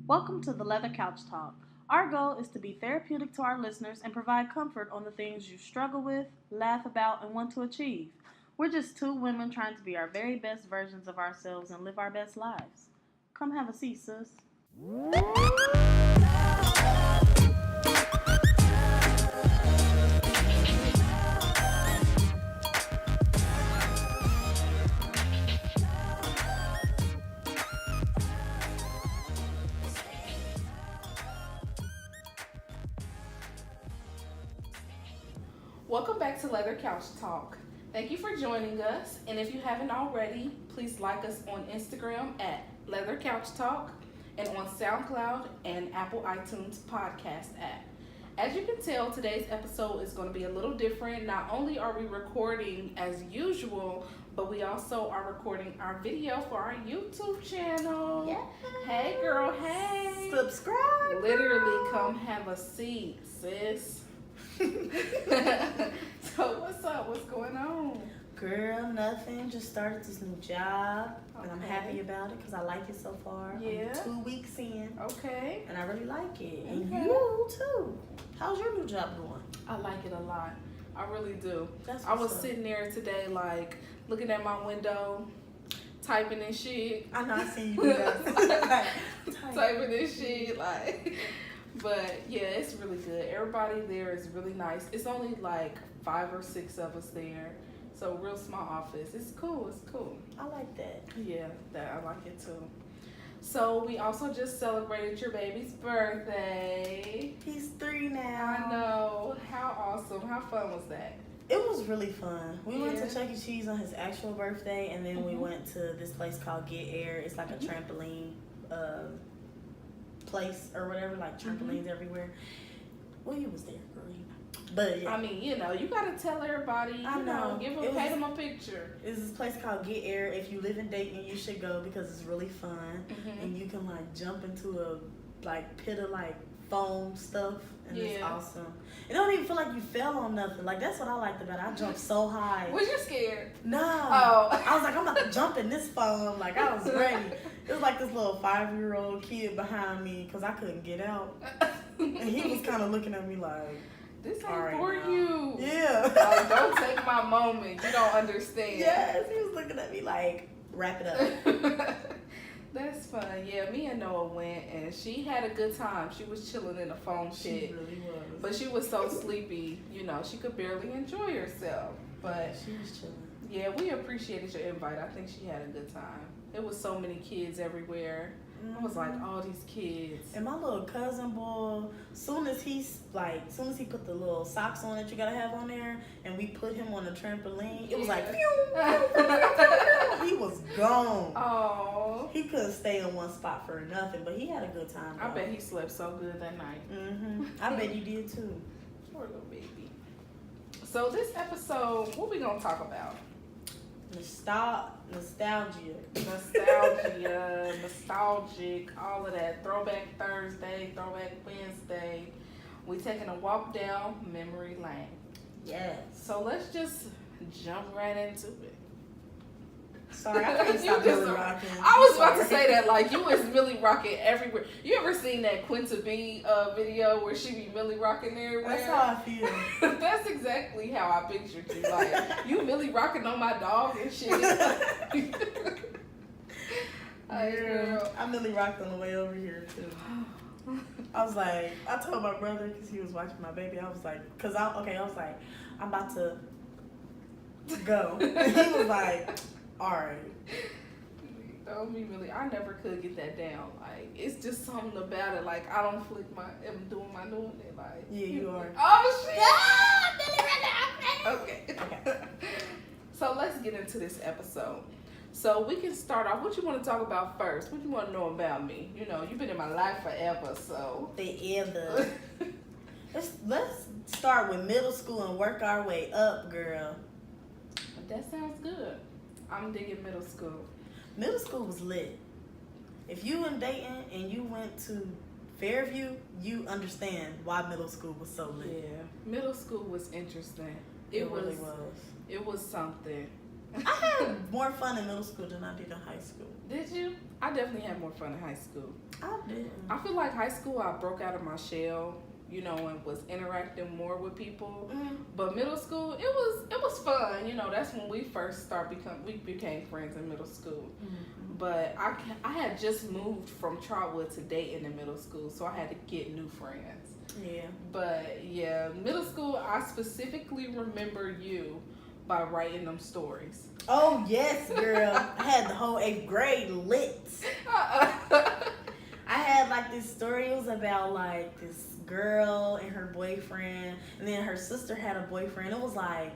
Welcome to the Leather Couch Talk. Our goal is to be therapeutic to our listeners and provide comfort on the things you struggle with, laugh about, and want to achieve. We're just two women trying to be our very best versions of ourselves and live our best lives. Come have a seat, sis. Welcome back to Leather Couch Talk. Thank you for joining us. And if you haven't already, please like us on Instagram at Leather Couch Talk and on SoundCloud and Apple iTunes podcast app. As you can tell, today's episode is going to be a little different. Not only are we recording as usual, but we also are recording our video for our YouTube channel. Yeah. Hey girl, hey. Subscribe. Literally come have a seat, sis. So what's up? What's going on? Girl, nothing. Just started this new job, and I'm Okay. happy about it because I like it so far. Yeah. I'm 2 weeks in, Okay. and I really like it. And Okay. you too. How's your new job going? I like it a lot. I really do. That's I was what's up. sitting there today, like, looking at my window, typing and shit. I know I seen you do that. Typing and shit, like. But yeah, it's really good. Everybody there is really nice. It's only like 5 or 6 of us there. So real small office. It's cool. It's cool. I like that. Yeah, that I like it too. So we also just celebrated your baby's birthday. He's 3 now. I know. How awesome. How fun was that? It was really fun. We went Yeah. to Chuck E. Cheese on his actual birthday, and then we Mhm. went to this place called Get Air. It's like a trampoline place or whatever, like trampolines everywhere. Well, you was there, girl. But yeah. I mean, you know, you gotta tell everybody, you I know. give them, It paint was- them a picture. It's this place called Get Air. If you live in Dayton, you should go because it's really fun. Mhm. And you can like jump into a like pit of like foam stuff, and it's Yeah. awesome. It don't even feel like you fell on nothing. Like that's what I liked about it. I jumped so high. Was you scared? No. Oh. I was like, I'm about to jump in this foam. Like I was ready. It was like this little 5-year-old kid behind me because I couldn't get out, and he was kind of looking at me like, This ain't all right for now. you. Yeah. Like, don't take my moment. You don't understand. Yes, he was looking at me like, wrap it up. That's fun. Yeah, me and Noah went, and she had a good time. She was chilling in the foam She pit. really was. But she was so sleepy, you know, she could barely enjoy herself. But she was chilling. yeah, we appreciated your invite. I think she had a good time. There was so many kids everywhere. I was like, all these kids. And my little cousin boy, soon as he put the little socks on that you gotta have on there, and we put him on the trampoline, it was like, Yeah. pew, pew, pew, pew. He was gone. Oh, He couldn't stay in one spot for nothing, but he had a good time. I bet he slept so good that night. I bet he did too. Poor little baby. So this episode, what we gonna talk about? Nostalgia. Nostalgia, nostalgic, all of that. Throwback Thursday, Throwback Wednesday. We taking a walk down memory lane. Yes. So let's just jump right into it. Sorry, I can't stop You just- really rocking. I was about to Sorry. say that, like, you was Millie rocking everywhere. You ever seen that Quinta B video where she be Millie rocking everywhere? That's how I feel. That's exactly how I pictured you. Like, you Millie rocking on my dog and shit. Yeah, I really rocked on the way over here too. I was like, I told my brother because he was watching my baby. I was like, I was like, I'm about to go. And he was like, all right. Don't be really. I never could get that down. Like, it's just something about it. Like, I don't flick my. I'm doing it. Like, Yeah, you are. Oh shit! Okay. Okay. So let's get into this episode. So we can start off. What you want to talk about first? What you want to know about me? You know, you've been in my life forever, so. The other. Let's start with middle school and work our way up, girl. That sounds good. I'm digging middle school. Middle school was lit. If you in Dayton and you went to Fairview, you understand why middle school was so lit. Yeah, middle school was interesting. It really was. It was something. I had more fun in middle school than I did in high school. Did you? I definitely had more fun in high school. I didn't. I feel like high school I broke out of my shell, you know, and was interacting more with people. Mm-hmm. But middle school, it was fun. You know, that's when we first we became friends in middle school. Mm-hmm. But I had just moved from Trotwood to Dayton in middle school, so I had to get new friends. Yeah. But yeah, middle school, I specifically remember you by writing them stories. Oh yes, girl. I had the whole 8th grade lit. I had like this story. It was about like this girl and her boyfriend, and then her sister had a boyfriend. It was like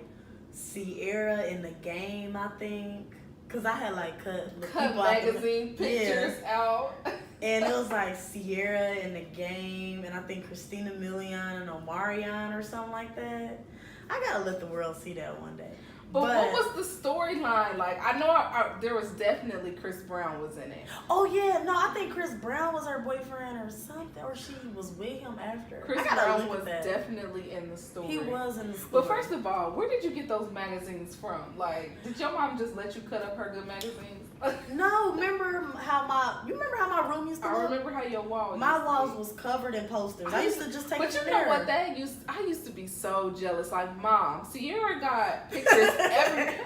Sierra in the game, I think. Cause I had like cut magazine pictures out. And it was like Sierra in the game, and I think Christina Milian and Omarion or something like that. I gotta let the world see that one day. But what was the storyline like? I know there was definitely Chris Brown was in it. Oh yeah, no, I think Chris Brown was her boyfriend or something, or she was with him after. Chris Brown was definitely in the story. He was in the story. But first of all, where did you get those magazines from? Like, did your mom just let you cut up her good magazines? No, remember how my room used to look? I remember how your wall. My walls was covered in posters. I used to just take. But you know what? I used to be so jealous. Like, Mom, Sierra got pictures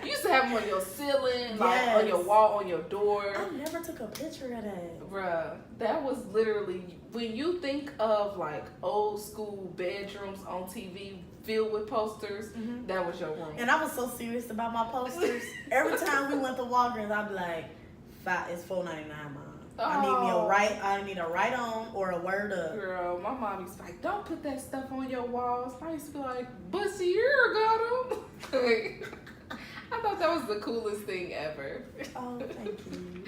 you used to have them on your ceiling, like on your wall, on your door. I never took a picture of that. Bruh, that was literally, when you think of like old school bedrooms on TV filled with posters, that was your room. And I was so serious about my posters. Every time we went to Walgreens, I'd be like, it's $4.99, Mom. Oh. I need a write on or a word up. Girl, my mom used to be like, don't put that stuff on your walls. I used to be like, but Sierra got them. I thought that was the coolest thing ever. Oh, thank you.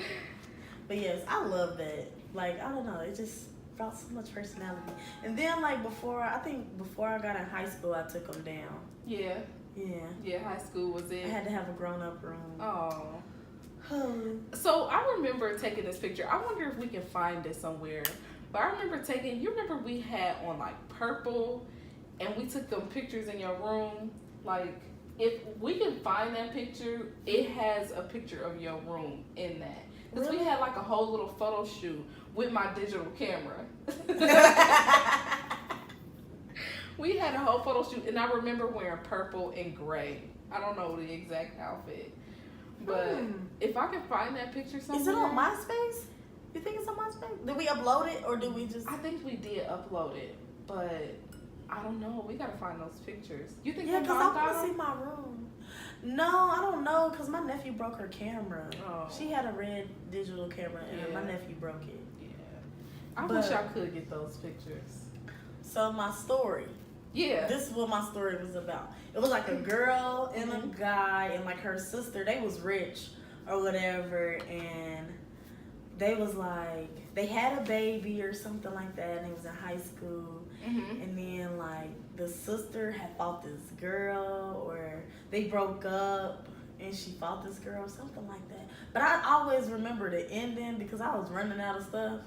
But yes, I love that. Like, I don't know, it just brought so much personality. And then, like, before I got in high school, I took them down. Yeah. Yeah. Yeah, high school was it. I had to have a grown-up room. Oh. So I remember taking this picture. I wonder if we can find it somewhere. But I remember you remember we had on like purple, and we took them pictures in your room. Like, if we can find that picture, it has a picture of your room in that. Because we had like a whole little photo shoot with my digital camera. We had a whole photo shoot, and I remember wearing purple and gray. I don't know the exact outfit. But if I can find that picture somewhere. Is it on MySpace? You think it's on MySpace? Did we upload it or did we just? I think we did upload it, but I don't know. We gotta find those pictures. You think? Yeah, because I want to see my room. No, I don't know, because my nephew broke her camera. Oh. She had a red digital camera, and my nephew broke it. Yeah. I wish I could get those pictures. So my story. Yeah. This is what my story was about. It was like a girl and a guy, and like her sister, they was rich or whatever, and they was like, they had a baby or something like that, and they was in high school. And then like the sister had fought this girl, or they broke up and she fought this girl, something like that. But I always remember the ending because I was running out of stuff.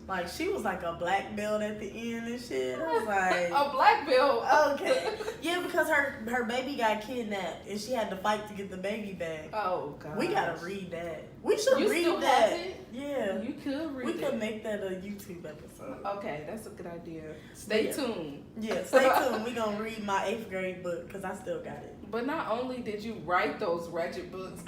Like, she was like a black belt at the end and shit. I was like, a black belt? Okay. Yeah, because her baby got kidnapped and she had to fight to get the baby back. Oh, God. We gotta read that. We should read still that. Have it? Yeah. You could read it. We could make that a YouTube episode. Okay, that's a good idea. Stay tuned. Yeah, stay tuned. We're gonna read my 8th grade book because I still got it. But not only did you write those ratchet books,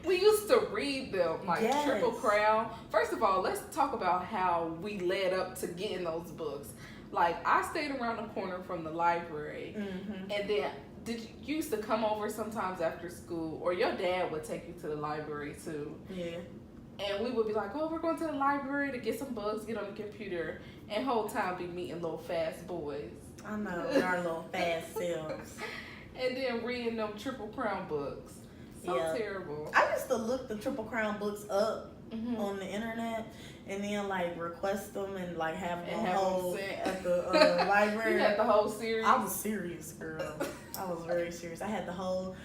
we used to read them, like Triple Crown. First of all, let's talk about how we led up to getting those books. Like, I stayed around the corner from the library, and then you used to come over sometimes after school, or your dad would take you to the library too. Yeah. And we would be like, oh, we're going to the library to get some books, get on the computer, and whole time be meeting little fast boys. I know, our little fast selves. And then reading them Triple Crown books. So terrible. I used to look the Triple Crown books up on the internet and then like request them and like have them hold at the library. You had the whole series? I was serious, girl. I was very serious. I had the whole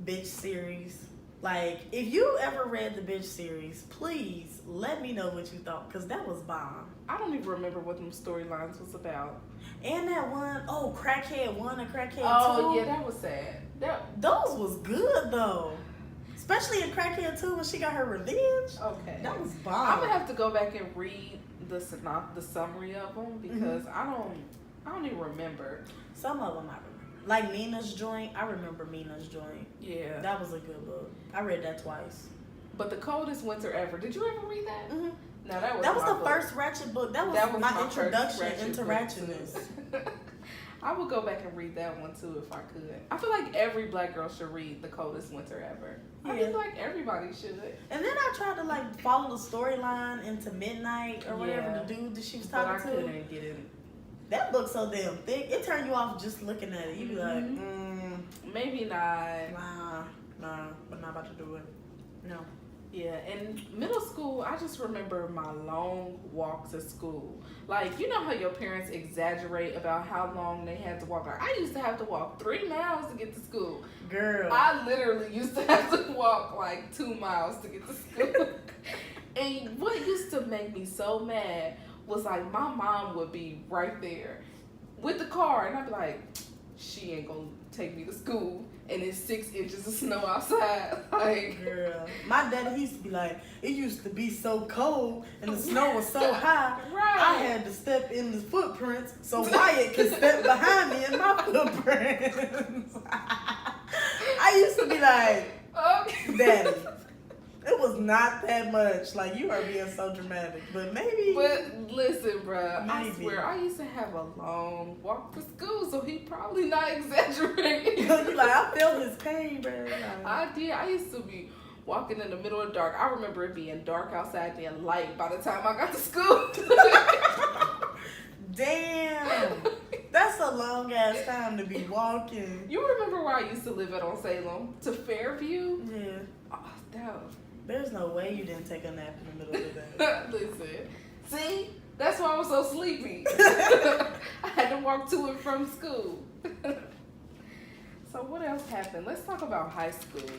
bitch series. Like, if you ever read the Bitch series, please let me know what you thought, because that was bomb. I don't even remember what them storylines was about. And that one, Crackhead 1 and Crackhead 2. Oh, yeah, that was sad. Those was good, though. Especially in Crackhead 2 when she got her revenge. Okay. That was bomb. I'm going to have to go back and read the summary of them because I don't even remember. Some of them I remember. Like Mina's Joint. I remember Mina's Joint. Yeah. That was a good book. I read that twice. But The Coldest Winter Ever. Did you ever read that? Mm-hmm. No, that was the book. first Ratchet book. That was my introduction into Ratchetness. I would go back and read that one too if I could. I feel like every black girl should read The Coldest Winter Ever. Yeah. I feel like everybody should. And then I tried to like follow the storyline into Midnight or whatever the dude that she was talking but I to. couldn't get in. That book's so damn thick. It turned you off just looking at it. You be like, maybe not. Nah, but not about to do it. No. Yeah, in middle school, I just remember my long walk to school. Like, you know how your parents exaggerate about how long they had to walk? Like, I used to have to walk 3 miles to get to school. Girl. I literally used to have to walk like 2 miles to get to school. And what used to make me so mad was like my mom would be right there with the car, and I'd be like, she ain't gonna take me to school. And it's 6 inches of snow outside. Like, girl, my daddy used to be like, it used to be so cold and the snow was so high. Right. I had to step in the footprints so Wyatt could step behind me in my footprints. I used to be like, Daddy, it was not that much. Like, you are being so dramatic, but maybe. But listen, bruh, I maybe. swear, I used to have a long walk to school, so he probably not exaggerating. You like, I felt his pain, bro. Like, I did. I used to be walking in the middle of the dark. I remember it being dark outside, then light by the time I got to school. damn, that's a long ass time to be walking. You remember where I used to live at on Salem? To Fairview? Yeah. Oh, that There's no way you didn't take a nap in the middle of the day. Listen, see? That's why I was so sleepy. I had to walk to and from school. So what else happened? Let's talk about high school.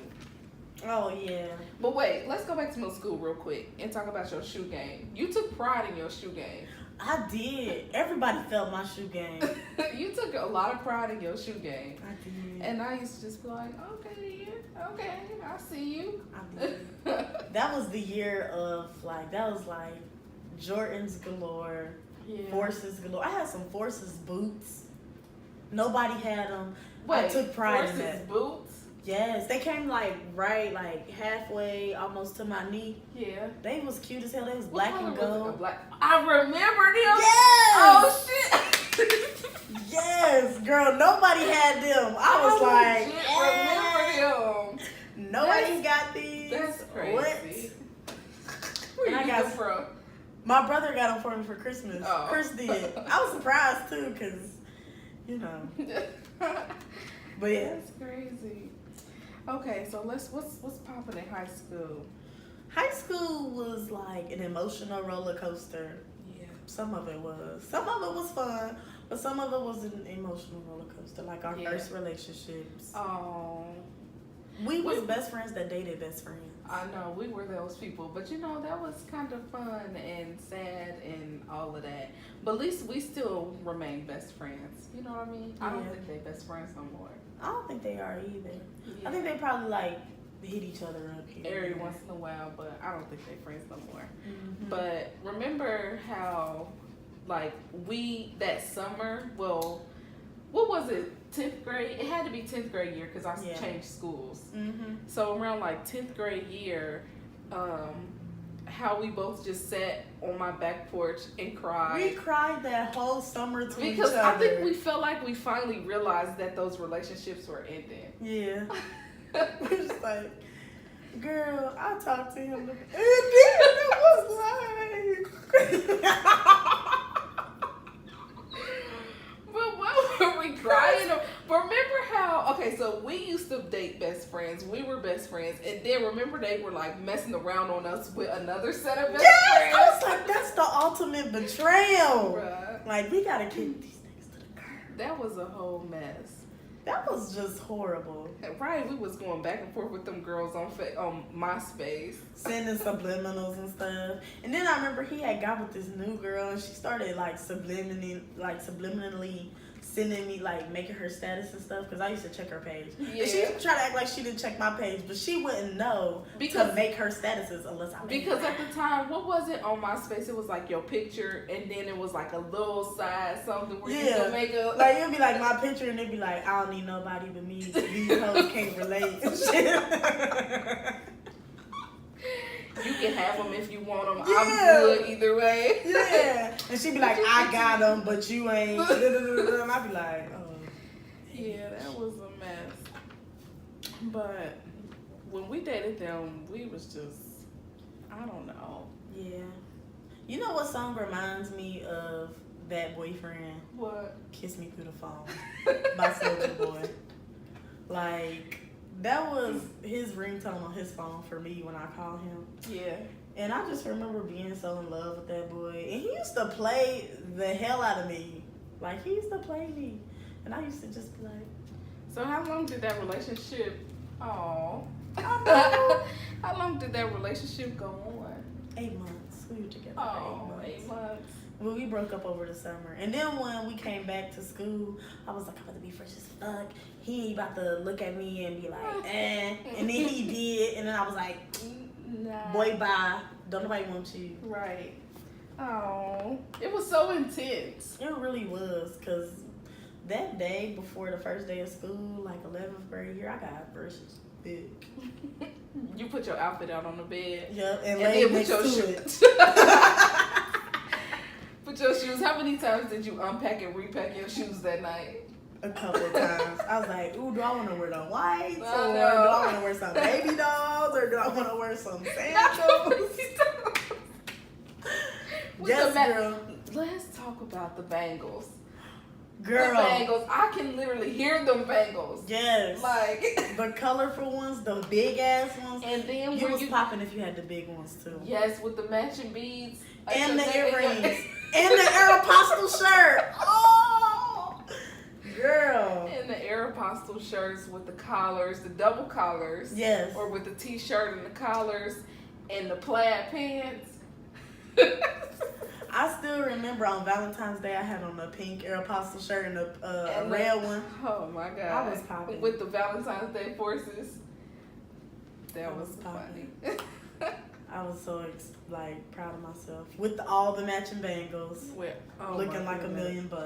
Oh, yeah. But wait, let's go back to middle school real quick and talk about your shoe game. You took pride in your shoe game. I did. Everybody felt my shoe game. You took a lot of pride in your shoe game. I did. And I used to just be like, okay, I see you. I did. That was the year of, like, Jordans galore, Forces galore. I had some Forces boots. Nobody had them. Wait, I took pride Forces in that. boots? Yes, they came like halfway, almost to my knee. Yeah. They was cute as hell. They was What black color and was it? gold. Black. I remember them. Yes. Oh shit. Yes, girl. Nobody had them. I was like, remember them. Nobody got these. That's crazy. What? Where And you I get got them from? My brother got them for me for Christmas. Oh. Chris did. I was surprised too, cause you know. But yeah, That's crazy. Okay, so what's popping in high school? high school was like an emotional roller coaster. Yeah. Some of it was. Some of it was fun, but some of it was an emotional roller coaster. Like our first relationships. Oh. We was best friends that dated best friends. I know, we were those people, but you know, that was kind of fun and sad and all of that. But at least we still remain best friends. You know what I mean? I don't think they best friends no more. I don't think they are either. Yeah. I think they probably like hit each other up here. Every once in a while, but I don't think they're friends no more. Mm-hmm. But remember how, like, that summer, well, what was it? 10th grade? It had to be 10th grade year because I changed schools. Mm-hmm. So around like 10th grade year, how we both just sat on my back porch and cried. We cried that whole summer to each because other. I think we felt like we finally realized that those relationships were ending. Yeah. We're just like, girl, I talked to him. And then it was like. But why were we crying? But remember how, okay, so we used to date best friends. We were best friends. And then remember they were like messing around on us with another set of best friends? I was like, that's the ultimate betrayal. Bruh. Like, we gotta kick these niggas to the curb. That was a whole mess. That was just horrible. Right, we was going back and forth with them girls on MySpace. Sending subliminals and stuff. And then I remember he had got with this new girl and she started like subliminally sending me like making her status and stuff because I used to check her page. Yeah. And she tried to act like she didn't check my page, but she wouldn't know to make her statuses unless I made Because at the time, what was it on MySpace? It was like your picture, and then it was like a little side something where you could make a like it'd be like my picture, and it'd be like I don't need nobody but me. These hoes can't relate. And shit. You can have them if you want them. Yeah. I'm good either way. Yeah. And she'd be like, I got them, but you ain't. And I'd be like, oh. Yeah, that was a mess. But when we dated them, we was just, I don't know. Yeah. You know what song reminds me of that boyfriend? What? Kiss Me Through the Phone by Soulja Boy. Like, that was his ringtone on his phone for me when I call him. Yeah. And I just remember being so in love with that boy. And he used to play the hell out of me. Like, he used to play me. And I used to just be like... So how long did that relationship, I know. how long did that relationship go on? 8 months. We were together Oh, for 8 months. 8 months. Well, we broke up over the summer. And then when we came back to school, I was like, I'm about to be fresh as fuck. He ain't about to look at me and be like, eh. And then he did. And then I was like, Nah. boy, bye. Don't nobody want you. Right. Oh, it was so intense. It really was. Because that day before the first day of school, like 11th grade year, I got brushes big. You put your outfit out on the bed. Yep. And And laid then next put your to it. shoes. Put your shoes. How many times did you unpack and repack your shoes that night? A couple of times. I was like, ooh, do I want to wear the whites? Or do I I know. want to wear some baby dolls? Or do I want to wear some sandals? Yes, girl. Let's talk about the bangles. Girl. The bangles. I can literally hear them bangles. Yes. Like the colorful ones, the big ass ones. and then You when was you popping if you had the big ones too. yes, with the matching beads And the and your- earrings. And the Aeropostale shirt. Oh, girl. And the Aeropostale shirts with the collars, the double collars. Yes. Or with the t-shirt and the collars and the plaid pants. I still remember on Valentine's Day I had on a pink Aeropostale shirt and a And red one. Oh my god. I was popping. With the Valentine's Day forces. That was popping. funny. I was so proud of myself with all the matching bangles, Well, oh looking my like goodness.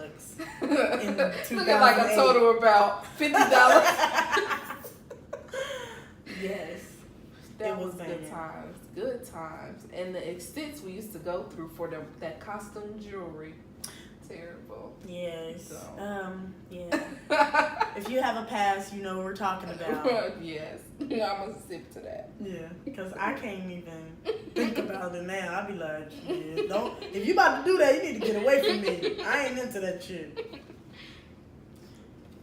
$1 million. Looking In like a 2008. total of about $50. Yes. That It was was good banging. times. Good times. And the extents we used to go through for that costume jewelry. Terrible. Yes. So. Yeah. If you have a past, you know what we're talking about. Yes. I'm going to sip to that. Yeah. Because I can't even think about it now. I'd be like, yeah, don't. If you about to do that, you need to get away from me. I ain't into that shit.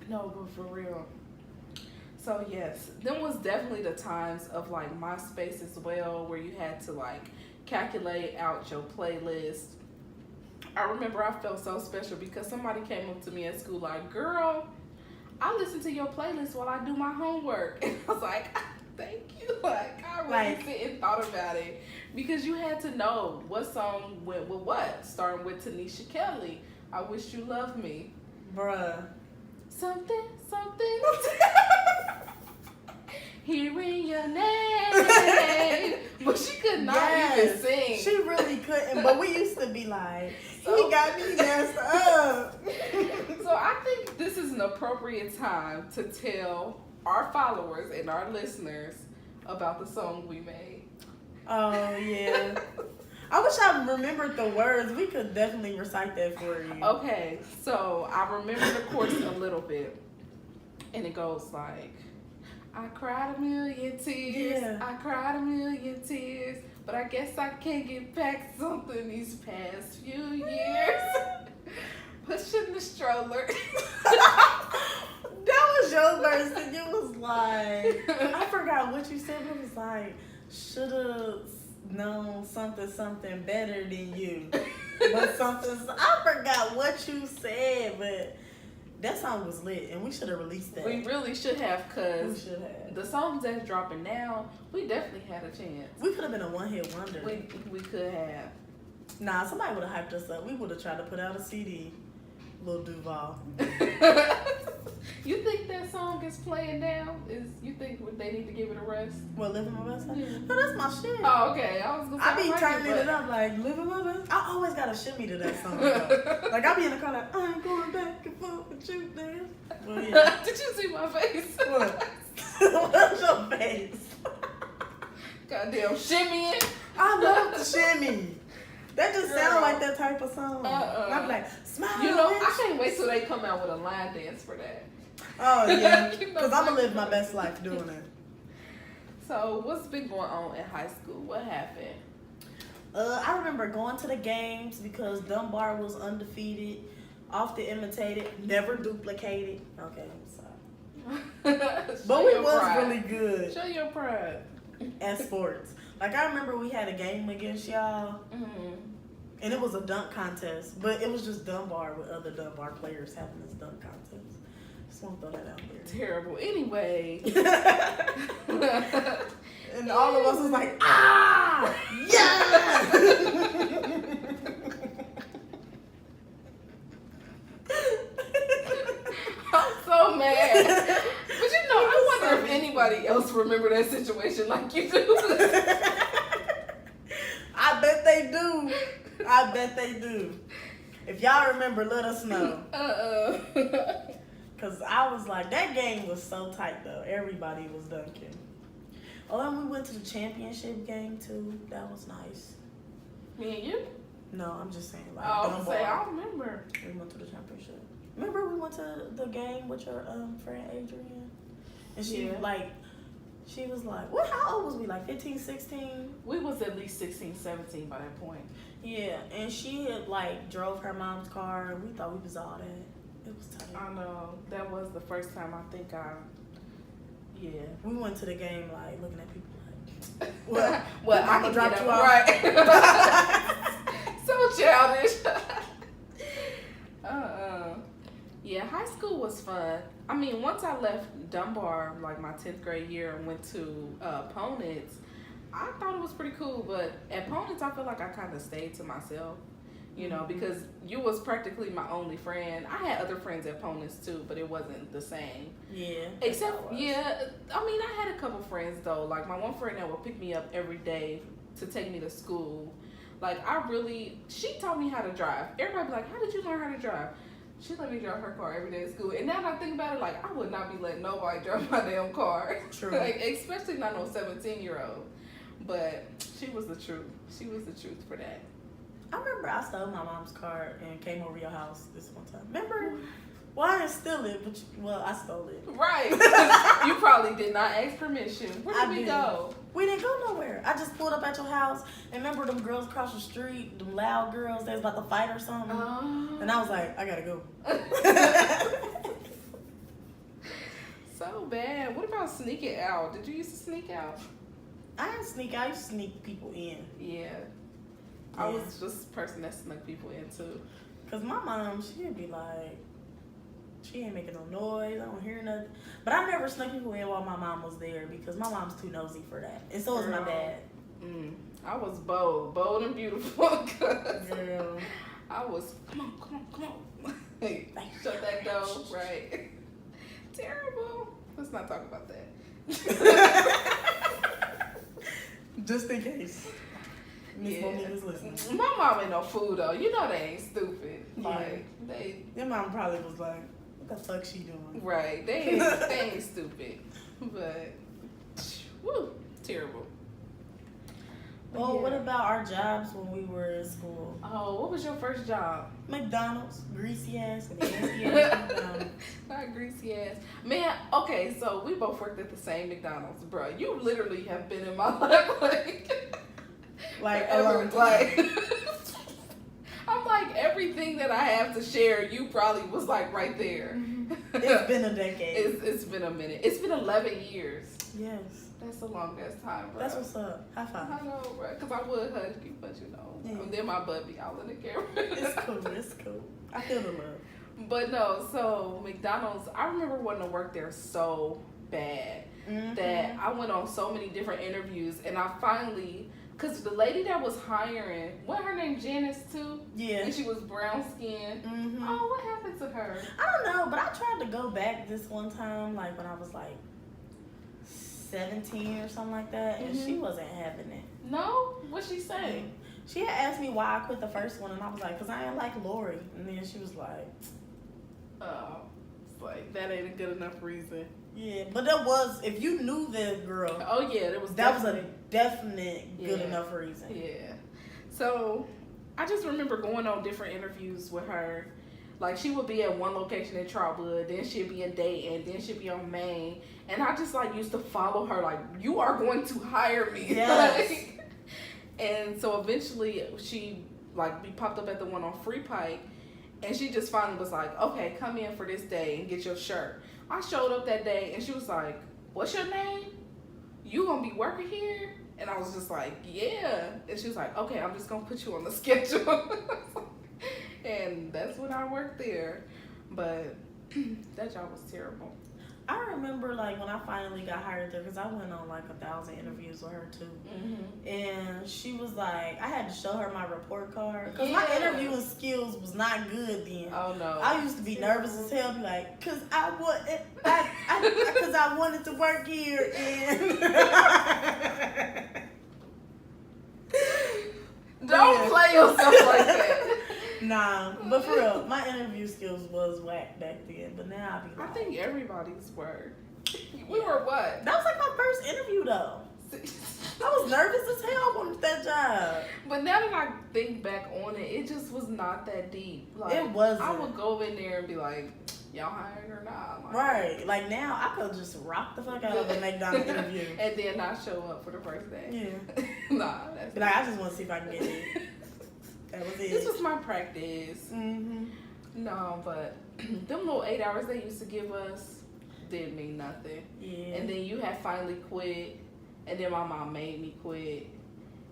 No, but for real. So yes, them was definitely the times of like MySpace as well, where you had to like calculate out your playlist. I remember I felt so special because somebody came up to me at school like, girl, I listen to your playlist while I do my homework. And I was like, thank you. Like, I really sit and thought about it. Because you had to know what song went with what. Starting with Tanisha Kelly, I Wish You Loved Me. Bruh. Something. Hearing your name. But she could not even sing. She really couldn't, but we used to be like, So- he got me messed up. So I think this is an appropriate time to tell our followers and our listeners about the song we made. Oh, yeah. I wish I remembered the words. We could definitely recite that for you. Okay, so I remember the chorus a little bit. And it goes like, I cried a million tears. Yeah. I cried a million tears. But I guess I can't get back something these past few years. Pushing the stroller. That was your verse, and it was like, I forgot what you said, but it was like, should've known something better than you. But I forgot what you said, but That song was lit, and we should have released that. We really should have, We cause should have. the songs that's dropping now, we definitely had a chance. We could have been a one-hit wonder. We could have. Nah, somebody would have hyped us up. We would have tried to put out a CD. Lil Duval. You think that song is playing now? You think they need to give it a rest? What, Living My Best Life? Yeah. No, that's my shit. Oh, okay. I was gonna say I be like turning but- it up like Living My Best. I always got to shimmy to that song. Though. Like, I be in the car like, I'm going back and forth with you, man. Well, yeah. Did you see my face? What? What's your face? Goddamn shimmying. I love the shimmy. That just Girl. sounds like that type of song. Uh-uh. I'm like, smile. You know, I bitch. can't wait till they come out with a line dance for that. Oh, yeah. You know, Because I'm going to live my best life doing it. So, what's been going on in high school? What happened? I remember going to the games because Dunbar was undefeated, often imitated, never duplicated. Okay, I'm sorry. Show But we your was pride. really good Show your pride. at sports. Like, I remember we had a game against y'all, Mm-hmm. and it was a dunk contest. But it was just Dunbar with other Dunbar players having this dunk contest. Just want to throw that out there. Terrible. Anyway. And all of us was like, ah, yeah. I'm so mad. But you know, I wonder if anybody else remember that situation like you do. I bet they do. I bet they do. If y'all remember, let us know. Because I was like, that game was so tight, though. Everybody was dunking. Oh, and we went to the championship game, too. That was nice. Me and you? No, I'm just saying, like, I was Dunbar. say I remember. We went to the championship. Remember we went to the game with your friend Adrian? And she, Yeah. like, she was like, what? How old was we? Like 15, 16? We was at least 16, 17 by that point. Yeah, and she had, like, drove her mom's car, and we thought we was all that. It was tight. I know. That was the first time Yeah, we went to the game, like, looking at people like, well, well, I Mama can dropped get you up, off. right. So childish. Yeah, high school was fun. I mean, once I left Dunbar, like my 10th grade year, and went to Ponitz, I thought it was pretty cool. But at Ponitz, I feel like I kind of stayed to myself, you know, because you was practically my only friend. I had other friends at Ponitz too, but it wasn't the same. Yeah. Except, yeah, I mean, I had a couple friends though. Like my one friend that would pick me up every day to take me to school. Like she taught me how to drive. Everybody be like, how did you learn how to drive? She let me drive her car every day to school. And now that I think about it, like, I would not be letting nobody drive my damn car. True. Like, especially not no 17-year-old. But she was the truth. She was the truth for that. I remember I stole my mom's car and came over your house this one time. Remember? Well, I didn't steal it, but I stole it. Right. You probably did not ask permission. Where did we go? We didn't go nowhere. I just pulled up at your house and remember them girls across the street, them loud girls, they was about to fight or something. And I was like, I gotta go. So bad. What about sneaking out? Did you used to sneak out? I didn't sneak out. I used to sneak people in. Yeah. I was just a person that snuck people in too. Because my mom, she'd be like, she ain't making no noise. I don't hear nothing. But I never snuck people in while my mom was there because my mom's too nosy for that. And so is my dad. I was bold and beautiful. Girl. I was, come on. Hey, shut that door, right? Terrible. Let's not talk about that. Just in case. Miss Monique was listening. My mom ain't no fool though. You know they ain't stupid. Yeah. Like Your mom probably was like, what the fuck she doing? right. They ain't stupid. But woo, terrible. Well, Yeah. what about our jobs when we were in school? Oh, what was your first job? McDonald's, greasy ass, nasty ass McDonald's. Not greasy ass. Man, okay, so we both worked at the same McDonald's, bro. You literally have been in my life Like, forever. a Like, I'm like, everything that I have to share, you probably was like right there. It's been a decade. It's been a minute. It's been 11 years. Yes. That's a long ass time, bro. That's what's up. High five. I know, bro. Because I would hug you, but you know. Yeah. And then my butt be all in the camera. It's cool. It's cool. I feel the love. But no, so McDonald's, I remember wanting to work there so bad that I went on so many different interviews, and I finally, because the lady that was hiring, what her name, Janice too? Yeah. And she was brown skinned. Oh, what happened to her? I don't know, but I tried to go back this one time, like when I was like 17 or something like that, and she wasn't having it. No? What'd she say? She had asked me why I quit the first one, and I was like, because I ain't like Lori. And then she was like, Oh, it's like, that ain't a good enough reason. yeah, but that was, if you knew that girl, Oh, yeah, that was a definite good enough reason. Yeah. So, I just remember going on different interviews with her. Like, she would be at one location in Trotwood, then she'd be in Dayton, then she'd be on Maine. And I just, like, used to follow her, like, you are going to hire me. Yes. And so, eventually, she, like, we popped up at the one on Free Pike. And she just finally was like, okay, come in for this day and get your shirt. I showed up that day, and she was like, what's your name? You gonna be working here? And I was just like, yeah. And she was like, okay, I'm just gonna put you on the schedule. And that's when I worked there. But that job was terrible. I remember, like, when I finally got hired there, because I went on, like, 1,000 interviews with her, too. And she was like, I had to show her my report card. Because my interviewing skills was not good then. Oh, no. I used to be nervous as hell, be like, because I wanted to work here, and... Don't play yourself like that. Nah, but for real, my interview skills was whack back then, but now I be like... I think everybody's were. We were what? That was like my first interview, though. I was nervous as hell. I wanted that job. But now that I think back on it, it just was not that deep. Like, it wasn't. I would go in there and be like, y'all hiring or not? Like, right. Like now, I could just rock the fuck out of a McDonald's interview. And then not show up for the first day. Yeah. Nah. That's but like, I just want to see if I can get it. That was it. This was my practice. No, but them little 8 hours they used to give us didn't mean nothing. Yeah. And then you had finally quit. And then my mom made me quit.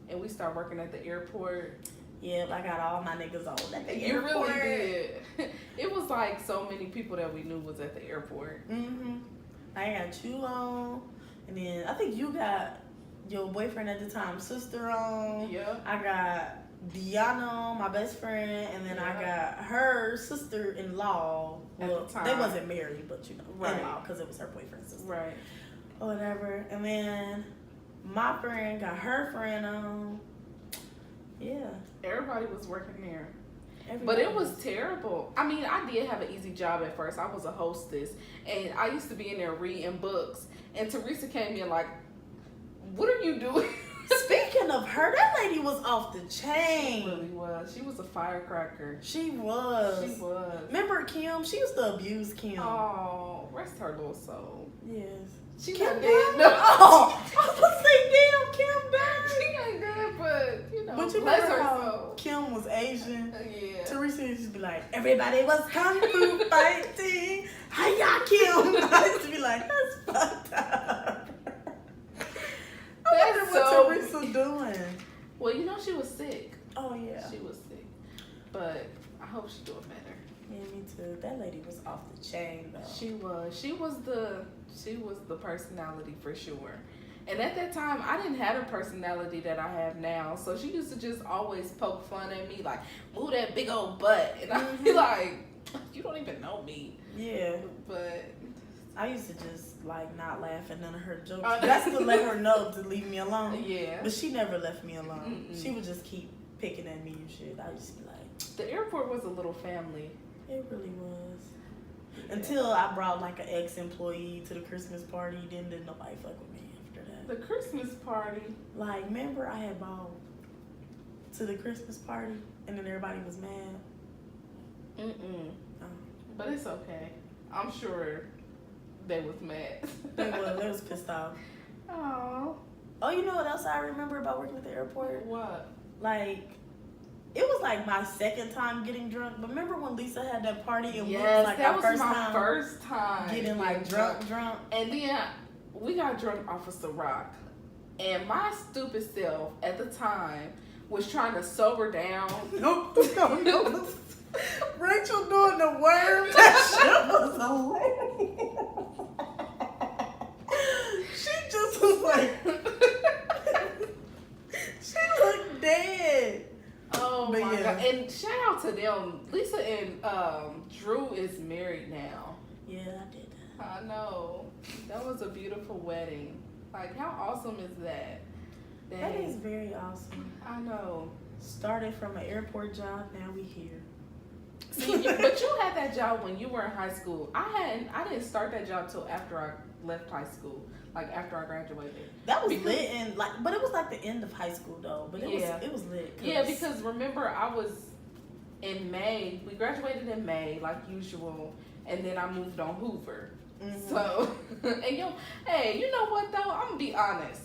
And we started working at the airport. Yep, I got all my niggas on at the you airport. Really did. It was like so many people that we knew was at the airport. I got you on. And then I think you got your boyfriend at the time, sister on. Yeah. I got Deanna, my best friend, and then I got her sister-in-law. Well, at the time. They wasn't married, but you know, right. in-law, because it was her boyfriend's sister. Right. Or whatever. And then my friend got her friend on. Yeah. Everybody was working there. Everybody. But it was terrible. I mean, I did have an easy job at first. I was a hostess. And I used to be in there reading books. And Teresa came in like, what are you doing? Speaking of her, that lady was off the chain. She really was. She was a firecracker. She was. She was. Remember Kim? She used to abuse Kim. Oh, rest her little soul. Yes. She Kim not dead? dead. No. Oh, I was gonna say, damn, Kim died. She ain't dead, but, you know, But you bless remember her how soul. Kim was Asian? Yeah. Teresa used to be like, everybody was kung fu fighting. Hiya, Kim. I used to be like, that's fucked up. I wonder what Teresa doing. Well, you know she was sick. Oh, yeah. She was sick. But I hope she's doing better. Yeah, me too. That lady was off the chain, though. She was. She was the personality for sure. And at that time, I didn't have a personality that I have now. So she used to just always poke fun at me, like, move that big old butt. And I'd be like, you don't even know me. Yeah. But I used to just, like, not laugh at none of her jokes. That's to let her know to leave me alone. Yeah. But she never left me alone. Mm-mm. She would just keep picking at me and shit. I used to be like... The airport was a little family. It really was. Yeah. Until I brought, like, an ex-employee to the Christmas party. Then didn't nobody fuck with me after that. The Christmas party. Like, remember I had brought to the Christmas party and then everybody was mad? Mm-mm. Oh. But it's okay. I'm sure they was mad. They was pissed off. Oh. Oh, you know what else I remember about working at the airport? What? Like, it was like my second time getting drunk. But remember when Lisa had that party and we was Yes, like that our was first my time first time getting like drunk. And then we got drunk off of Ciroc. And my stupid self at the time was trying to sober down. No. Bring Rachel doing the worm, that shit was hilarious. She just was like, she looked dead. Oh But my yeah. god! And shout out to them. Lisa and Drew is married now. Yeah, I did that. I know. That was a beautiful wedding. Like, how awesome is that? That Dang. is very awesome. I know. Started from an airport job, now we here. See, but you had that job when you were in high school. I didn't start that job till after I left high school. Like after I graduated. That was Because- lit and like, but it was like the end of high school though. But it was lit. Yeah, because remember I was in May. We graduated in May, like usual, and then I moved on Hoover. Mhm. So, and hey, you know what though? I'm gonna be honest.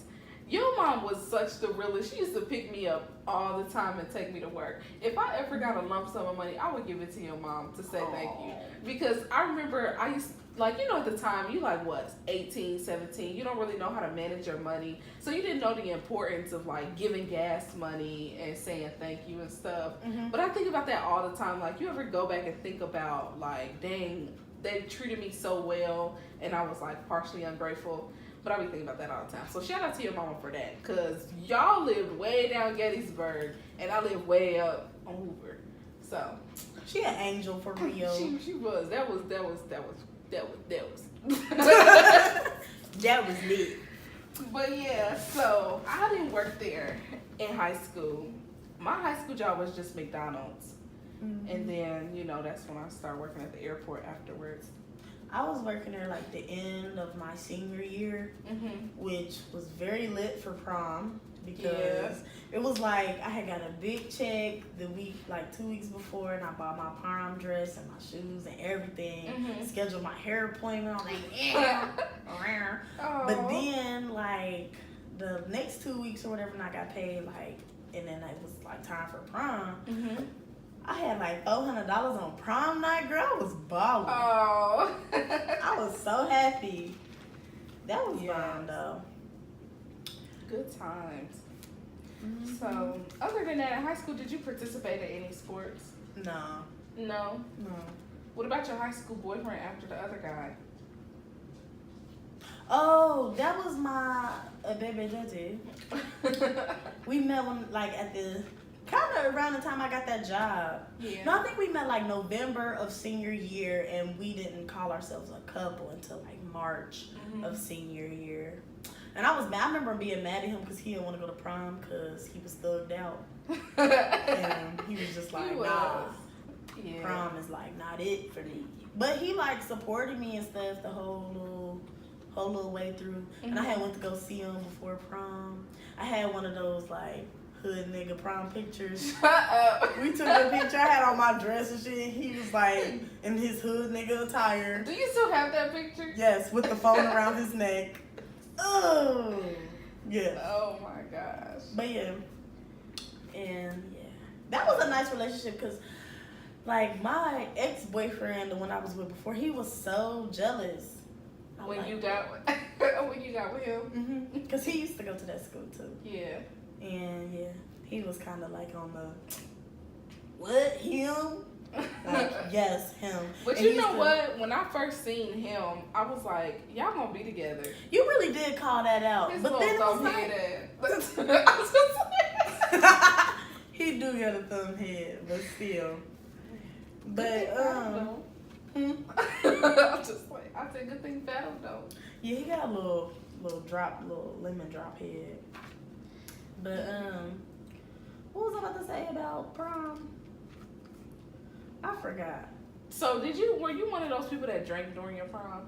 Your mom was such the realest. She used to pick me up all the time and take me to work. If I ever got a lump sum of money, I would give it to your mom to say thank you. Because I remember I used, like, you know, at the time, you like what, 18, 17, you don't really know how to manage your money. So you didn't know the importance of like giving gas money and saying thank you and stuff. Mhm. But I think about that all the time. Like, you ever go back and think about like, dang, they treated me so well and I was like partially ungrateful. But I be thinking about that all the time. So shout out to your mama for that. Because y'all lived way down Gettysburg and I lived way up on Hoover. So She an angel for real. she was. That was. That was lit. But yeah, so I didn't work there in high school. My high school job was just McDonald's. Mhm. And then, you know, that's when I started working at the airport afterwards. I was working there like the end of my senior year, Mm-hmm. which was very lit for prom because Yeah. it was like I had got a big check the week, like 2 weeks before, and I bought my prom dress and my shoes and everything. Mhm. Scheduled my hair appointment. I'm like, yeah. But then, like, the next 2 weeks or whatever, and I got paid, like, and then it was like time for prom. Mm-hmm. I had like $400 on prom night, girl. I was balling. Oh. I was so happy. That was Yes. fun though. Good times. So, other than that, in high school, did you participate in any sports? No, No. no. What about your high school boyfriend after the other guy? Oh, that was my baby daddy. We met when like at the kind of around the time I got that job. Yeah. No, I think we met like November of senior year, and we didn't call ourselves a couple until like March Mhm. of senior year. And I was mad. I remember being mad at him because he didn't want to go to prom because he was thugged out, and he was just like, He nah. was. Yeah. Prom is like not it for me. But he like supported me and stuff the whole little way through. And I had went to go see him before prom. I had one of those like hood nigga prom pictures. Shut up. We took a picture. I had on my dress and shit. He was like in his hood nigga attire. Do you still have that picture? Yes, with the phone around his neck. Oh, yeah. Oh my gosh. But yeah, and yeah, that was a nice relationship because, like, my ex-boyfriend, the one I was with before, he was so jealous. When you got with him? Because he used to go to that school too, Yeah. and yeah, he was kind of like on the what him? Like, yes, him. But And you he know used to- what? When I first seen him, I was like, y'all gonna be together. You really did call that out, His but little then it was thumb like, head ass. I was just like, he do got a thumb head, but still. But I'm just like, I said, good thing fat him though. yeah, he got a little lemon drop head. But what was I about to say about prom? I forgot. So were you one of those people that drank during your prom?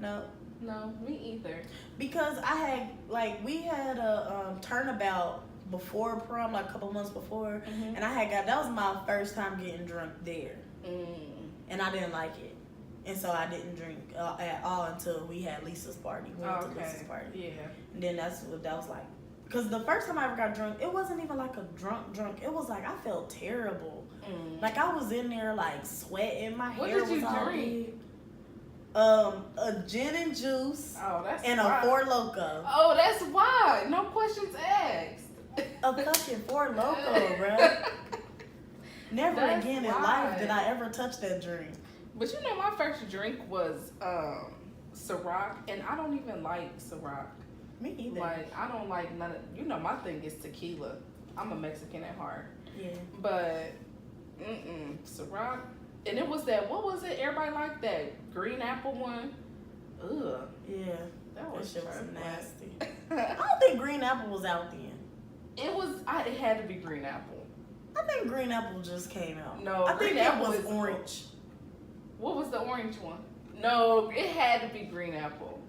No, No, me either. because I had we had a turnabout before prom, like a couple months before, Mhm. and that was my first time getting drunk there, Mm. and I didn't like it, and so I didn't drink at all until we had Lisa's party. We went to Lisa's party. Yeah. And then that was like, because the first time I ever got drunk, it wasn't even like a drunk. It was like I felt terrible. Mm. Like I was in there like sweating. My What hair did was you all drink? big. A gin and juice Oh, that's and why. a Four Loko. Oh, that's why. No questions asked. A fucking Four Loko, bruh. Never That's again in why. life did I ever touch that drink. But you know, my first drink was Ciroc, and I don't even like Ciroc. Me either. Like, I don't like none of, you know, my thing is tequila. I'm a Mexican at heart. Yeah. But, Ciroc. And it was that, what was it? Everybody liked that green apple one. Ugh. Yeah. That was shit was trash. nasty. I don't think green apple was out then. It had to be green apple. I think green apple just came out. No, I think green it apple was is orange. What was the orange one? No, it had to be green apple.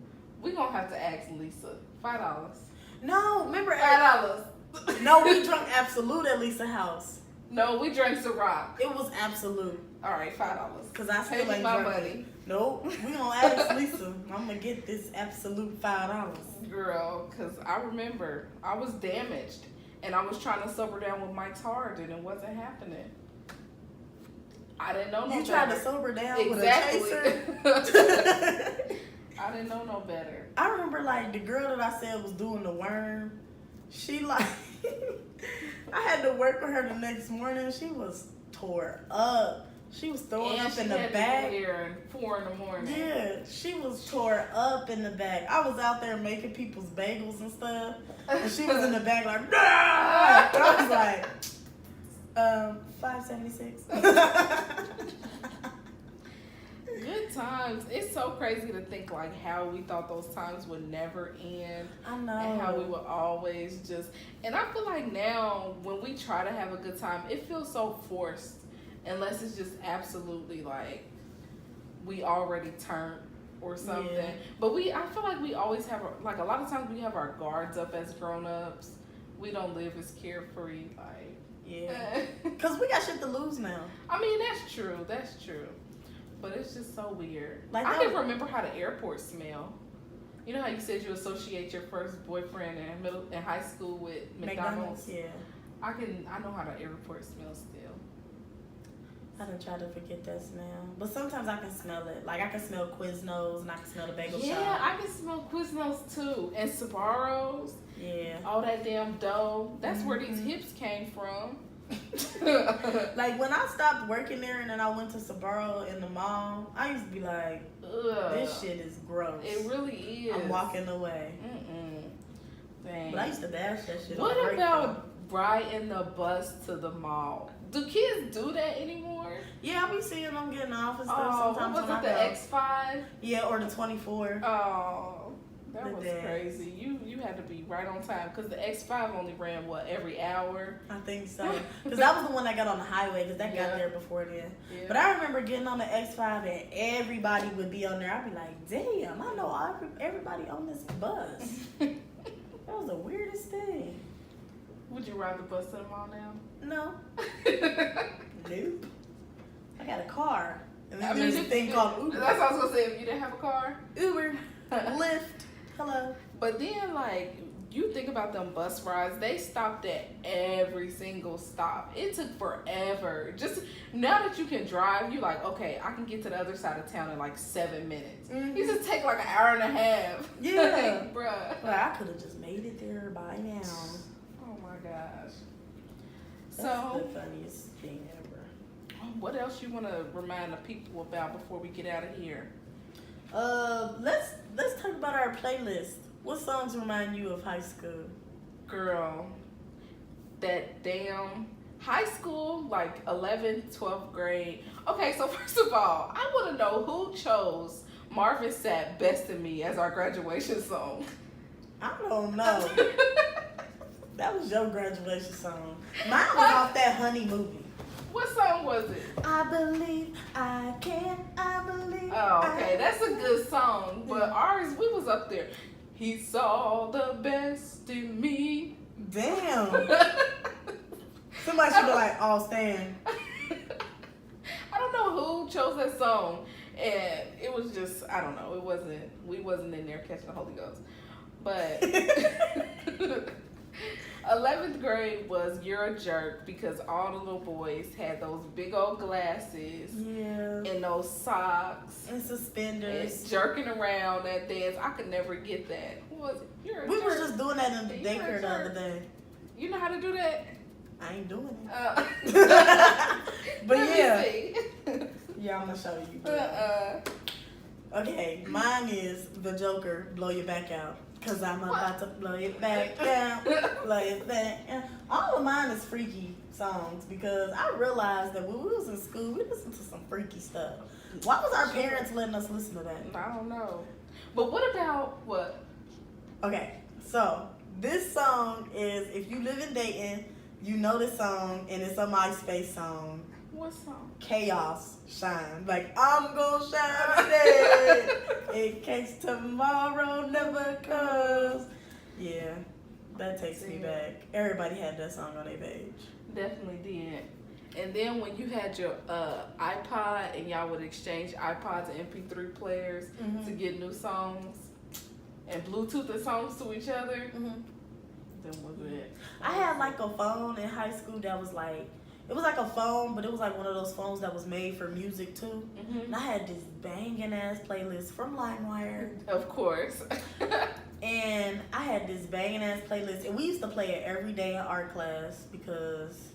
We gonna have to ask Lisa. $5. No, remember $5. No, we drunk Absolute at Lisa's house. No, we drank Ciroc. It was Absolute. All right, $5. Cause I Pay still me ain't my drunk money. it. Nope. We gonna ask Lisa. I'm gonna get this Absolute $5. Girl, because I remember I was damaged and I was trying to sober down with Mike's Hard and it wasn't happening. I didn't know no You better. tried to sober down Exactly. with a chaser. I didn't know no better. I remember like the girl that I said was doing the worm. She like I had to work with her the next morning. She was tore up. She was throwing And up she in the had back. to be here at 4 in the morning. Yeah, she was tore up in the back. I was out there making people's bagels and stuff, and she was in the back like, nah! And I was like, $5.76. Good times. It's so crazy to think like how we thought those times would never end. I know. And how we would always just, and I feel like now when we try to have a good time, it feels so forced unless it's just absolutely like we already turned or something. Yeah. But I feel like we always have, like a lot of times we have our guards up as grown-ups. We don't live as carefree, like. Yeah. Because we got shit to lose now. I mean, that's true. That's true. But it's just so weird. Like I that- can remember how the airport smell. You know how you said you associate your first boyfriend in high school with McDonald's? Yeah. I know how the airport smells still. I done tried to forget that smell. But sometimes I can smell it. Like I can smell Quiznos and I can smell the bagel Yeah, shop. I can smell Quiznos too. And Sbarro's. Yeah. All that damn dough. That's where these Mhm. hips came from. Like when I stopped working there and then I went to Sbarro in the mall, I used to be like, Ugh. this shit is gross. It really is. I'm walking away. Dang. But I used to dash that shit. What on break, about riding the bus to the mall? Do kids do that anymore? though. Yeah, I be seeing them getting off and stuff Oh, what sometimes. was when it, I the go. X5? Yeah, or the 24. Oh, that The was dash. crazy. You had to be right on time because the X5 only ran, what, every hour? I think so. Because that was the one that got on the highway because that Yeah. got there before then. Yeah. But I remember getting on the X5 and everybody would be on there. I'd be like, damn, I know everybody on this bus. That was the weirdest thing. Would you ride the bus to the mall now? No. Nope. I got a car. And then I mean, there's a thing called Uber. That's what I was going to say. If you didn't have a car. Uber. Lyft. Hello. But then, like, you think about them bus rides, they stopped at every single stop. It took forever. Just now that you can drive, you're like, okay, I can get to the other side of town in like 7 minutes. Mhm. You just take like an hour and a half. Yeah. Like, bruh. Well, I could have just made it there by now. Oh my gosh. That's So, the funniest thing ever. what else you want to remind the people about before we get out of here? Let's talk about our playlist. What songs remind you of high school? Girl, that damn high school, like 11th, 12th grade. Okay, so first of all, I want to know who chose Marvin Sapp Best in Me as our graduation song. I don't know. That was your graduation song. Mine was off that Honey movie. What song was it? I believe I can. I believe. Oh, okay, that's a good song. But ours, we was up there. He saw the best in me. Damn. Somebody should be like, "Oh, Stan." I don't know who chose that song, and it was just, I don't know, we wasn't in there catching the Holy Ghost. But 11th grade was You're a Jerk because all the little boys had those big old glasses Yeah. and those socks And and suspenders. jerking around that dance. I could never get that. What was it? You're a We jerk. were just doing that in the You're a daycare the other jerk. day. You know how to do that? I ain't doing it. I'm gonna show you. Okay, mine is the Joker, Blow Your Back Out. Cause I'm about to blow it back down, blow it back down. All of mine is freaky songs because I realized that when we was in school, we listened to some freaky stuff. Why was our parents letting us listen to that? I don't know. But what about what? Okay, so this song is, if you live in Dayton, you know this song, and it's a MySpace song. What song? Chaos Shine. Like, I'm gonna shine today in case tomorrow never comes. Yeah, that takes me back. Everybody had that song on their page. Definitely did. And then when you had your iPod and y'all would exchange iPods and MP3 players to get new songs and Bluetooth the songs to each other, then was it? I had like a phone in high school that was like, it was like a phone, but it was like one of those phones that was made for music too. And I had this banging ass playlist from LimeWire. Of course. And I had this banging ass playlist, and we used to play it every day in art class because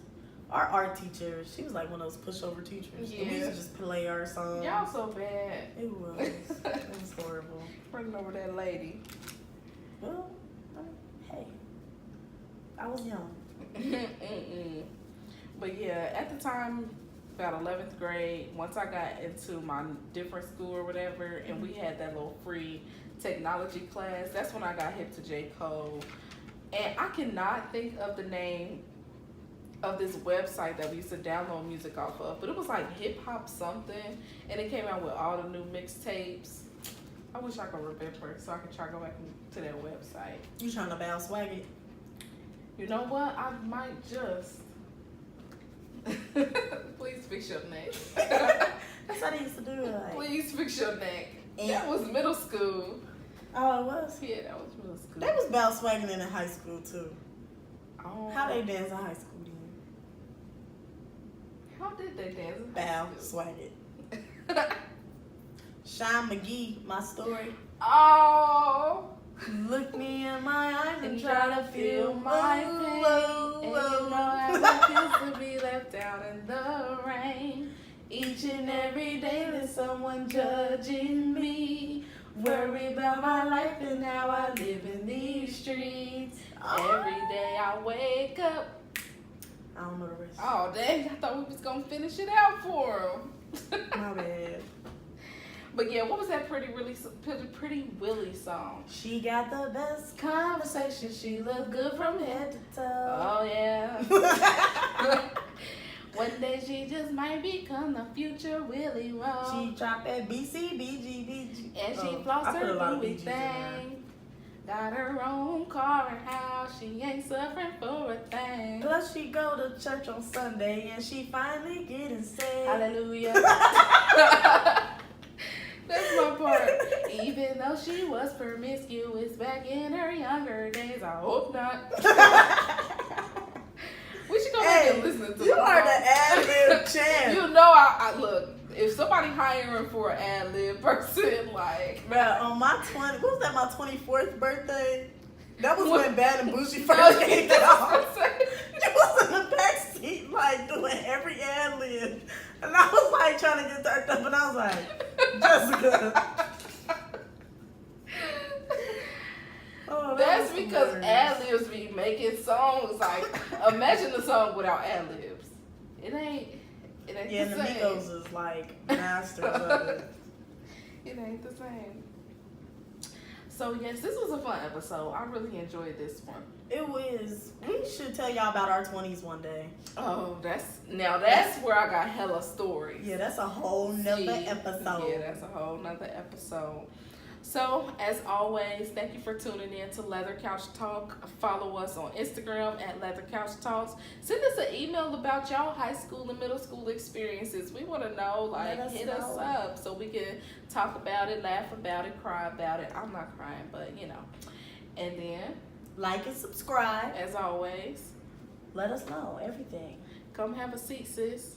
our art teacher, she was like one of those pushover teachers. Yeah. And we used to just play our songs. Y'all so bad. It was. It was horrible. Bringing over that lady. Well, hey, I was young. But yeah, at the time, about 11th grade, once I got into my different school or whatever, and we had that little free technology class, that's when I got hip to J. Cole. And I cannot think of the name of this website that we used to download music off of, but it was like hip hop something, and it came out with all the new mixtapes. I wish I could remember so I could try to go back to that website. You trying to bounce swag it? You know what? I might just. Please fix your neck. That's how they used to do it. Like, Please fix your neck. And- That was middle school. oh, it was? Yeah, that was middle school. They was bounce swagging in high school too. Oh. How they dance in high school then? How did they dance? in high Bow, school? swag it. Sean McGee, My Story. Oh. Look me in my eyes and And try to feel my pain. And you know how it feels to be left out in the rain. Each and every day there's someone judging me. Worry about my life and how I live in these streets. Every day I wake up. I don't know the rest. Oh, dang. I thought we was going to finish it out for him. My bad. But yeah, what was that Pretty Willie song? She got the best conversation. She look good from head to toe. Oh, yeah. One day she just might become the future Willie Rowe. She dropped that BCBGBG. And she I flossed put a lot her of Louis BGs in there. thing. Got her own car and house. She ain't suffering for a thing. Plus she go to church on Sunday and she finally getting saved. Hallelujah. That's my part. Even though she was promiscuous back in her younger days, I hope not. We should go back and listen to you the are song. the ad-lib champ. You know, I look. If somebody hiring for an ad lib person, like, Bruh, on my 20, what was that, my 24th birthday? That was What? when Bad and Bougie first came out. Say. You was in the backseat, like, doing every ad lib. And I was, like, trying to get turned up, and I was like, Jessica. Oh, that That's was because hilarious. ad libs be making songs. Like, imagine the song without ad libs. It ain't Yeah, the and the same. Migos is, like, masters of it. It ain't the same. So yes, this was a fun episode. I really enjoyed this one. It was. We should tell y'all about our 20s one day. Oh, that's where I got hella stories. Yeah, that's a whole nother See, episode. Yeah, that's a whole nother episode. So, as always, thank you for tuning in to Leather Couch Talk. Follow us on Instagram at Leather Couch Talks. Send us an email about y'all high school and middle school experiences. We want to know, like, hit us up so we can talk about it, laugh about it, cry about it. I'm not crying, but, you know. And then, Like and subscribe. as always, Let us know everything. come have a seat, sis.